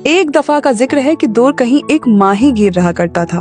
एक दफा का जिक्र है कि दूर कहीं एक माही गिर रहा करता था।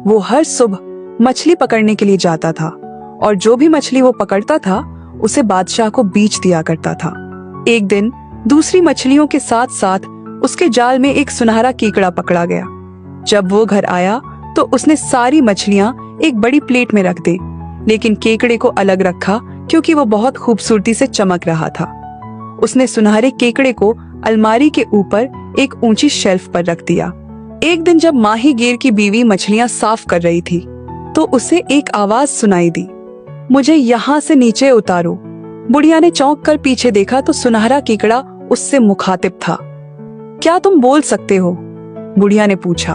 वो हर सुबह मछली पकड़ने के लिए जाता था और जो भी मछली वो पकड़ता था उसे बादशाह को बेच दिया करता था। एक दिन दूसरी मछलियों के साथ साथ उसके जाल में एक सुनहरा केकड़ा पकड़ा गया। जब वो घर आया तो उसने सारी मछलियां एक बड़ी प्लेट में रख दी, लेकिन केकड़े को अलग रखा क्योंकि वो बहुत खूबसूरती से चमक रहा था। उसने सुनहरे केकड़े को अलमारी के ऊपर एक ऊंची शेल्फ पर रख दिया। एक दिन जब माही गिर की बीवी मछलियां साफ कर रही थी तो उसे एक आवाज सुनाई दी, मुझे यहाँ से नीचे उतारो। बुढ़िया ने चौंक कर पीछे देखा तो सुनहरा केकड़ा उससे मुखातिब था। क्या तुम बोल सकते हो? बुढ़िया ने पूछा।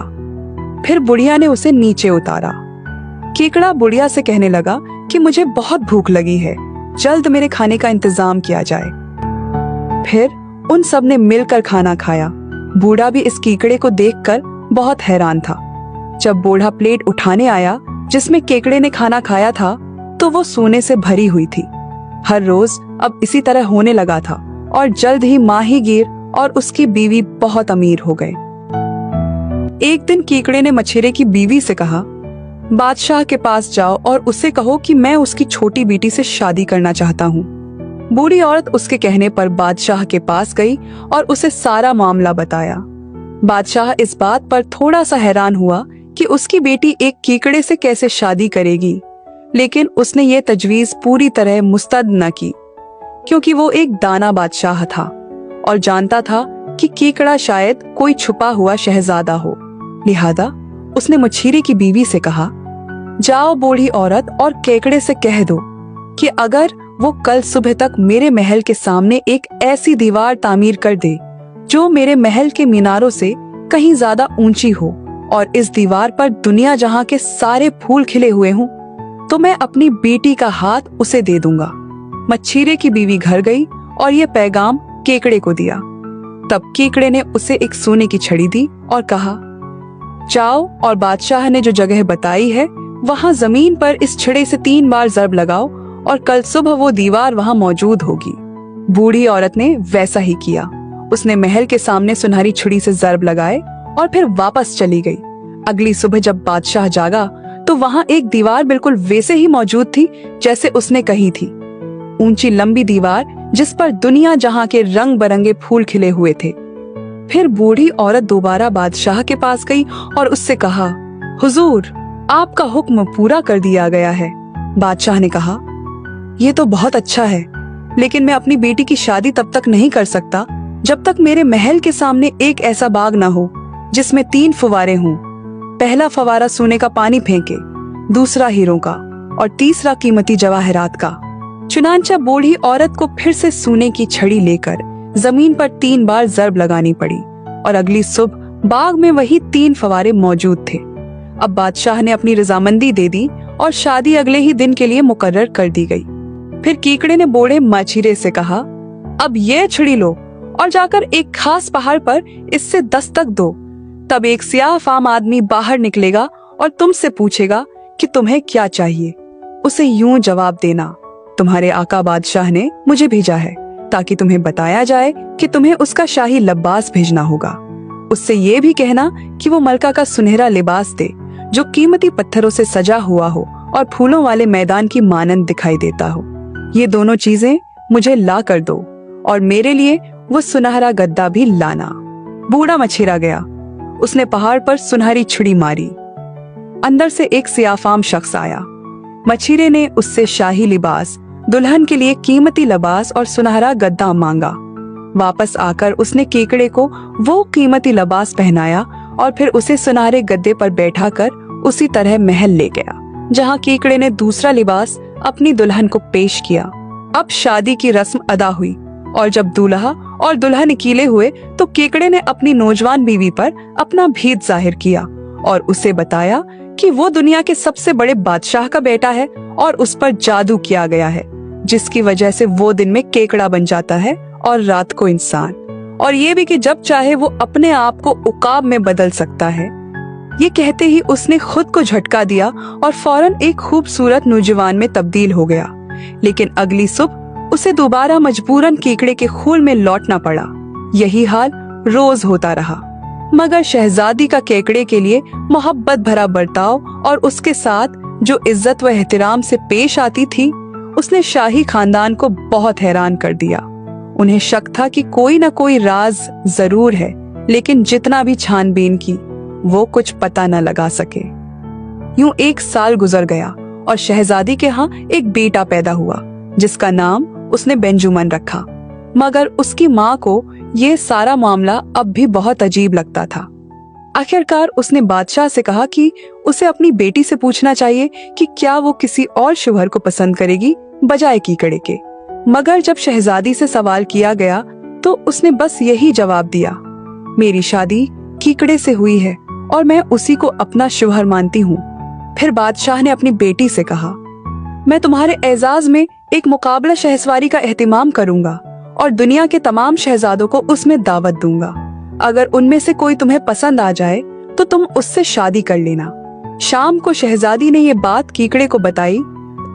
फिर बुढ़िया ने उसे नीचे उतारा। केकड़ा बुढ़िया से कहने लगा कि मुझे बहुत भूख लगी है, जल्द मेरे खाने का इंतजाम किया जाए। फिर उन सब ने मिलकर खाना खाया। बूढ़ा भी इस केकड़े को देखकर बहुत हैरान था। जब बूढ़ा प्लेट उठाने आया जिसमें केकड़े ने खाना खाया था तो वो सोने से भरी हुई थी। हर रोज अब इसी तरह होने लगा था और जल्द ही माहीगीर और उसकी बीवी बहुत अमीर हो गए। एक दिन केकड़े ने मछेरे की बीवी से कहा, बादशाह के पास जाओ और उससे कहो कि मैं उसकी छोटी बेटी से शादी करना चाहता हूँ। बूढ़ी औरत उसके कहने पर बादशाह के पास गई और उसे सारा मामला बताया। बादशाह इस बात पर थोड़ा सा हैरान हुआ कि उसकी बेटी एक केकड़े से कैसे शादी करेगी, लेकिन उसने ये तजवीज पूरी तरह मुस्तरद न की क्योंकि वो एक दाना बादशाह था और जानता था कि केकड़ा शायद कोई छुपा हुआ शहजादा हो। लिहाजा उसने मछेरे की बीवी से कहा, जाओ बूढ़ी औरत और केकड़े से कह दो कि अगर वो कल सुबह तक मेरे महल के सामने एक ऐसी दीवार तामीर कर दे जो मेरे महल के मीनारों से कहीं ज्यादा ऊंची हो और इस दीवार पर दुनिया जहां के सारे फूल खिले हुए हों, तो मैं अपनी बेटी का हाथ उसे दे दूंगा। मछेरे की बीवी घर गई और ये पैगाम केकड़े को दिया। तब केकड़े ने उसे एक सोने की छड़ी दी और कहा, जाओ और बादशाह ने जो जगह बताई है वहां जमीन पर इस छड़े से 3 बार जरब लगाओ और कल सुबह वो दीवार वहां मौजूद होगी। बूढ़ी औरत ने वैसा ही किया। उसने महल के सामने सुनहरी छुरी से जरब लगाए और फिर वापस चली गई। अगली सुबह जब बादशाह जागा तो वहां एक दीवार बिल्कुल वैसे ही मौजूद थी जैसे उसने कही थी। ऊंची लंबी दीवार जिस पर दुनिया जहां के रंग बिरंगे फूल खिले हुए थे। फिर बूढ़ी औरत दोबारा बादशाह के पास गई और उससे कहा, हुजूर, आपका हुक्म पूरा कर दिया गया है। बादशाह ने कहा, ये तो बहुत अच्छा है, लेकिन मैं अपनी बेटी की शादी तब तक नहीं कर सकता जब तक मेरे महल के सामने एक ऐसा बाग ना हो जिसमें 3 फुवारे हों। पहला फवारा सोने का पानी फेंके, दूसरा हीरों का और तीसरा कीमती जवाहरात का। चुनांचा बूढ़ी औरत को फिर से सोने की छड़ी लेकर जमीन पर 3 बार जरब लगानी पड़ी और अगली सुबह बाग में वही 3 फवारे मौजूद थे। अब बादशाह ने अपनी रजामंदी दे दी और शादी अगले ही दिन के लिए मुकर्रर कर दी गई। फिर केकड़े ने बूढ़े मछेरे से कहा, अब ये छड़ी लो और जाकर एक खास पहाड़ पर इससे दस्तक दो। तब एक सियाह-फाम आदमी बाहर निकलेगा और तुमसे पूछेगा कि तुम्हें क्या चाहिए। उसे यूं जवाब देना, तुम्हारे आका बादशाह ने मुझे भेजा है ताकि तुम्हें बताया जाए कि तुम्हें उसका शाही लिबास भेजना होगा। उससे ये भी कहना कि वो मलका का सुनहरा लिबास दे जो कीमती पत्थरों से सजा हुआ हो और फूलों वाले मैदान की मानंद दिखाई देता हो। ये दोनों चीजें मुझे ला कर दो और मेरे लिए वो सुनहरा गद्दा भी लाना। बूढ़ा मछेरा गया। उसने पहाड़ पर सुनहरी छुरी मारी। अंदर से एक सियाफाम शख्स आया। मछेरे ने उससे शाही लिबास, दुल्हन के लिए कीमती लिबास और सुनहरा गद्दा मांगा। वापस आकर उसने केकड़े को वो कीमती लिबास पहनाया और फिर उसे सुनहरे गद्दे पर बैठाकर उसी तरह महल ले गया जहां केकड़े ने दूसरा लिबास अपनी दुल्हन को पेश किया। अब शादी की रस्म अदा हुई और जब दूल्हा और दुल्हन अकेले हुए तो केकड़े ने अपनी नौजवान बीवी पर अपना भेद जाहिर किया और उसे बताया कि वो दुनिया के सबसे बड़े बादशाह का बेटा है और उस पर जादू किया गया है, जिसकी वजह से वो दिन में केकड़ा बन जाता है और रात को इंसान, और ये भी कि जब चाहे वो अपने आप को उकाब में बदल सकता है। ये कहते ही उसने खुद को झटका दिया और फौरन एक खूबसूरत नौजवान में तब्दील हो गया। लेकिन अगली सुबह उसे दोबारा मजबूरन केकड़े के खूल में लौटना पड़ा। यही हाल रोज होता रहा। मगर शहजादी का केकड़े के लिए मोहब्बत भरा बर्ताव और उसके साथ जो इज्जत व एहतराम से पेश आती थी, उसने शाही खानदान को बहुत हैरान कर दिया। उन्हें शक था कि कोई न कोई राज जरूर है, लेकिन जितना भी छानबीन की वो कुछ पता न लगा सके। यूं 1 साल गुजर गया और शहजादी के यहाँ एक बेटा पैदा हुआ जिसका नाम उसने बेंजुमन रखा। मगर उसकी माँ को ये सारा मामला अब भी बहुत अजीब लगता था। आखिरकार उसने बादशाह से कहा कि उसे अपनी बेटी से पूछना चाहिए कि क्या वो किसी और शौहर को पसंद करेगी बजाय कीकड़े के। मगर जब शहजादी से सवाल किया गया तो उसने बस यही जवाब दिया, मेरी शादी कीकड़े से हुई है और मैं उसी को अपना शौहर मानती हूँ। फिर बादशाह ने अपनी बेटी से कहा, मैं तुम्हारे एजाज में एक मुकाबला शहसवारी का एहतिमाम करूंगा और दुनिया के तमाम शहजादों को उसमें दावत दूंगा। अगर उनमें से कोई तुम्हें पसंद आ जाए तो तुम उससे शादी कर लेना। शाम को शहजादी ने ये बात कीकड़े को बताई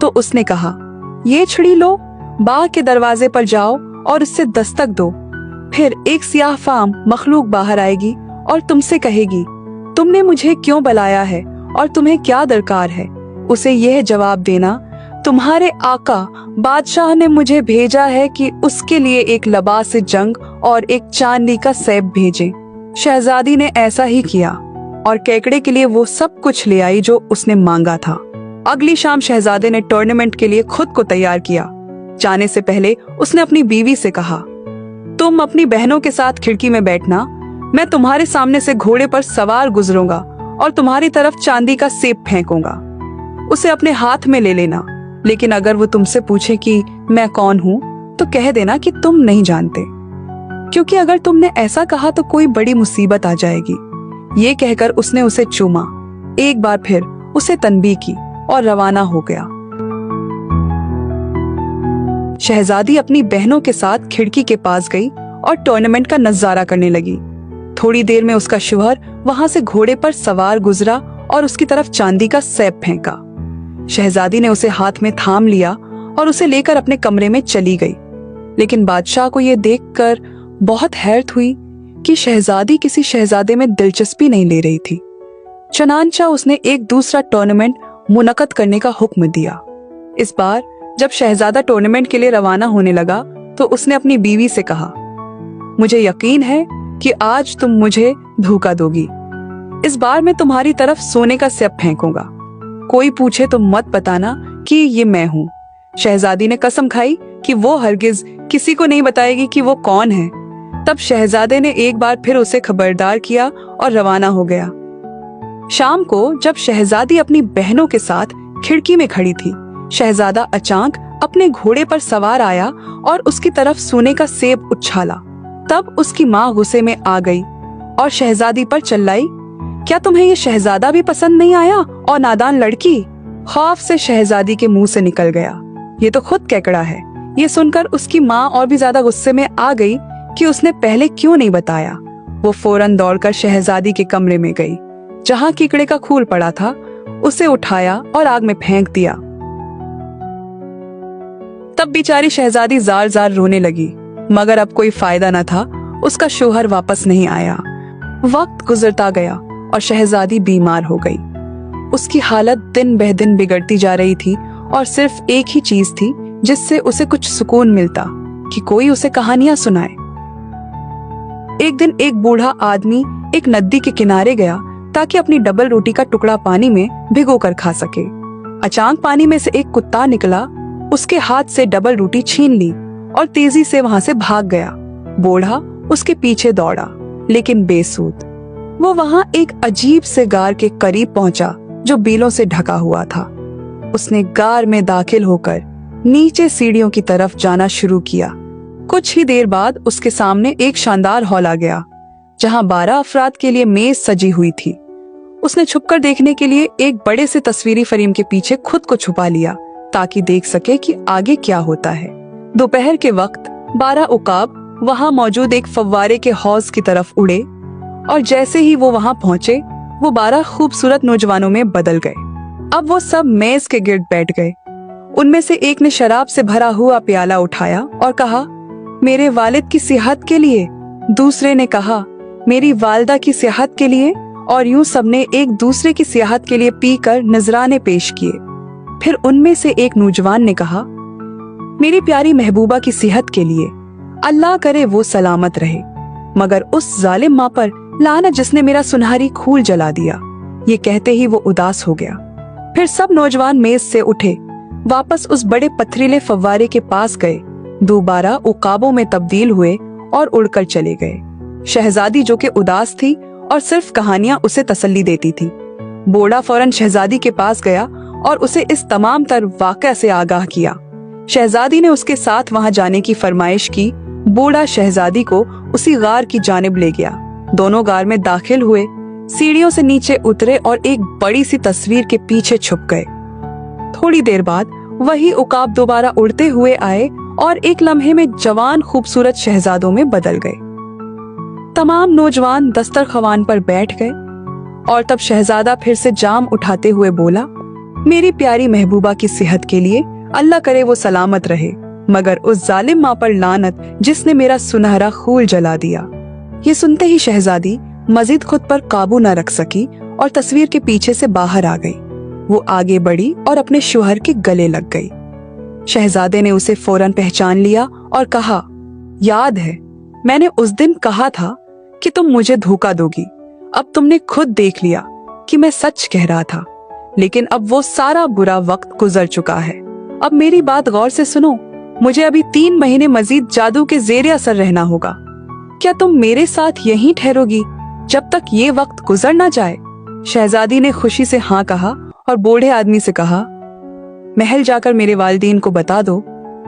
तो उसने कहा, ये छड़ी लो, बाग के दरवाजे पर जाओ और उससे दस्तक दो। फिर एक सियाह फाम मखलूक बाहर आएगी और तुमसे कहेगी, तुमने मुझे क्यों बुलाया है और तुम्हें क्या दरकार है। उसे यह जवाब देना, तुम्हारे आका बादशाह ने मुझे भेजा है कि उसके लिए एक लिबास जंग और एक चांदी का सैफ भेजे। शहजादी ने ऐसा ही किया और केकड़े के लिए वो सब कुछ ले आई जो उसने मांगा था। अगली शाम शहजादे ने टूर्नामेंट के लिए खुद को तैयार किया। जाने से पहले उसने अपनी बीवी से कहा, तुम अपनी बहनों के साथ खिड़की में बैठना, मैं तुम्हारे सामने से घोड़े पर सवार गुजरूंगा और तुम्हारी तरफ चांदी का सेब फेंकूंगा। उसे अपने हाथ में ले लेना, लेकिन अगर वो तुमसे पूछे कि मैं कौन हूँ तो कह देना कि तुम नहीं जानते, क्योंकि अगर तुमने ऐसा कहा तो कोई बड़ी मुसीबत आ जाएगी। ये कहकर उसने उसे चूमा, एक बार फिर उसे तनबीह की और रवाना हो गया। शहजादी अपनी बहनों के साथ खिड़की के पास गई और टूर्नामेंट का नजारा करने लगी। थोड़ी देर में उसका शौहर वहां से घोड़े पर सवार गुजरा और उसकी तरफ चांदी का सैफ फेंका। शहजादी ने उसे हाथ में थाम लिया और उसे लेकर अपने कमरे में चली गई। लेकिन बादशाह को यह देखकर बहुत हैरत हुई कि शहजादी किसी शहजादे में दिलचस्पी नहीं ले रही थी। चनांचा उसने एक दूसरा टूर्नामेंट मुनक्कद करने का हुक्म दिया। इस बार जब शहजादा टूर्नामेंट के लिए रवाना होने लगा तो उसने अपनी बीवी से कहा, मुझे यकीन है कि आज तुम मुझे धोखा दोगी। इस बार मैं तुम्हारी तरफ सोने का सैफ फेंकूंगा। कोई पूछे तो मत बताना कि ये मैं हूँ। शहजादी ने कसम खाई कि वो हरगिज किसी को नहीं बताएगी कि वो कौन है। तब शहजादे ने एक बार फिर उसे खबरदार किया और रवाना हो गया। शाम को जब शहजादी अपनी बहनों के साथ खिड़की में खड़ी थी, शहजादा अचानक अपने घोड़े पर सवार आया और उसकी तरफ सोने का सेब उछाला। तब उसकी माँ गुस्से में आ गई और शहजादी पर चिल्लाई, क्या तुम्हें ये शहजादा भी पसंद नहीं आया और नादान लड़की। खौफ से शहजादी के मुंह से निकल गया, ये तो खुद केकड़ा है। ये सुनकर उसकी माँ और भी ज्यादा गुस्से में आ गई कि उसने पहले क्यों नहीं बताया। वो फौरन दौड़कर शहजादी के कमरे में गई, जहाँ कीकड़े का खूल पड़ा था। उसे उठाया और आग में फेंक दिया। तब बेचारी शहजादी जार जार रोने लगी, मगर अब कोई फायदा न था। उसका शौहर वापस नहीं आया। वक्त गुजरता गया और शहजादी बीमार हो गई। उसकी हालत दिन बह दिन बिगड़ती जा रही थी और सिर्फ एक ही चीज थी जिससे उसे कुछ सुकून मिलता, कि कोई उसे कहानियां सुनाए। एक दिन एक बूढ़ा आदमी एक नदी के किनारे गया ताकि अपनी डबल रोटी का टुकड़ा पानी में भिगोकर खा सके। अचानक पानी में से एक कुत्ता निकला, उसके हाथ से डबल रोटी छीन ली और तेजी से वहां से भाग गया। बूढ़ा उसके पीछे दौड़ा, लेकिन बेसूद। वो वहां एक अजीब से गार के करीब पहुंचा जो बीलों से ढका हुआ था। उसने गार में दाखिल होकर नीचे सीढ़ियों की तरफ जाना शुरू किया। कुछ ही देर बाद उसके सामने एक शानदार हॉल आ गया, जहां 12 अफराद के लिए मेज सजी हुई थी। उसने छुपकर देखने के लिए एक बड़े से तस्वीरी फ्रेम के पीछे खुद को छुपा लिया ताकि देख सके कि आगे क्या होता है। दोपहर के वक्त 12 उकाब वहां मौजूद एक फव्वारे के हौज की तरफ उड़े और जैसे ही वो वहां पहुंचे, वो 12 खूबसूरत नौजवानों में बदल गए। अब वो सब मेज के गिर्द बैठ गए। उनमें से एक ने शराब से भरा हुआ प्याला उठाया और कहा, मेरे वालिद की सेहत के लिए। दूसरे ने कहा, मेरी वालदा की सेहत के लिए, और यूं सबने एक दूसरे की सेहत के लिए पीकर नजराने पेश किए। फिर उनमें से एक नौजवान ने कहा, मेरी प्यारी महबूबा की सेहत के लिए, अल्लाह करे वो सलामत रहे, मगर उस जालिम माँ पर लानत जिसने मेरा सुनहरी खूल जला दिया। ये कहते ही वो उदास हो गया। फिर सब नौजवान मेज से उठे, वापस उस बड़े पथरीले फव्वारे के पास गए, दोबारा उकाबों में तब्दील हुए और उड़कर चले गए। शहजादी जो कि उदास थी और सिर्फ कहानियां उसे तसल्ली देती थी, बोड़ा फौरन शहजादी के पास गया और उसे इस तमाम तर वाक़या से आगाह किया। शहजादी ने उसके साथ वहां जाने की फरमाइश की। बूढ़ा शहजादी को उसी गार की जानिब ले गया। दोनों गार में दाखिल हुए, सीढ़ियों से नीचे उतरे और एक बड़ी सी तस्वीर के पीछे छुप गए। थोड़ी देर बाद वही उकाब दोबारा उड़ते हुए आए और एक लम्हे में जवान खूबसूरत शहजादों में बदल गए। तमाम नौजवान दस्तरख्वान पर बैठ गए और तब शहजादा फिर से जाम उठाते हुए बोला, मेरी प्यारी महबूबा की सेहत के लिए, अल्लाह करे वो सलामत रहे, मगर उस जालिम माँ पर लानत जिसने मेरा सुनहरा खूल जला दिया। ये सुनते ही शहजादी मजीद खुद पर काबू न रख सकी और तस्वीर के पीछे से बाहर आ गई। वो आगे बढ़ी और अपने शौहर के गले लग गई। शहजादे ने उसे फौरन पहचान लिया और कहा, याद है मैंने उस दिन कहा था कि तुम मुझे धोखा दोगी। अब तुमने खुद देख लिया कि मैं सच कह रहा था, लेकिन अब वो सारा बुरा वक्त गुजर चुका है। अब मेरी बात गौर से सुनो, मुझे अभी 3 महीने मजीद जादू के ज़ेरे असर रहना होगा। क्या तुम मेरे साथ यहीं ठहरोगी जब तक ये वक्त गुजर ना जाए? शहजादी ने खुशी से हाँ कहा और बूढ़े आदमी से कहा, महल जाकर मेरे वालिदीन को बता दो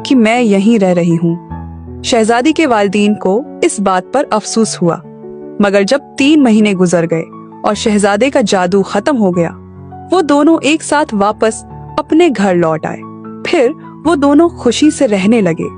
कि मैं यहीं रह रही हूँ। शहजादी के वालिदीन को इस बात पर अफसोस हुआ, मगर जब 3 महीने गुजर गए और शहजादे का जादू खत्म हो गया, वो दोनों एक साथ वापस अपने घर लौट आए। फिर वो दोनों खुशी से रहने लगे।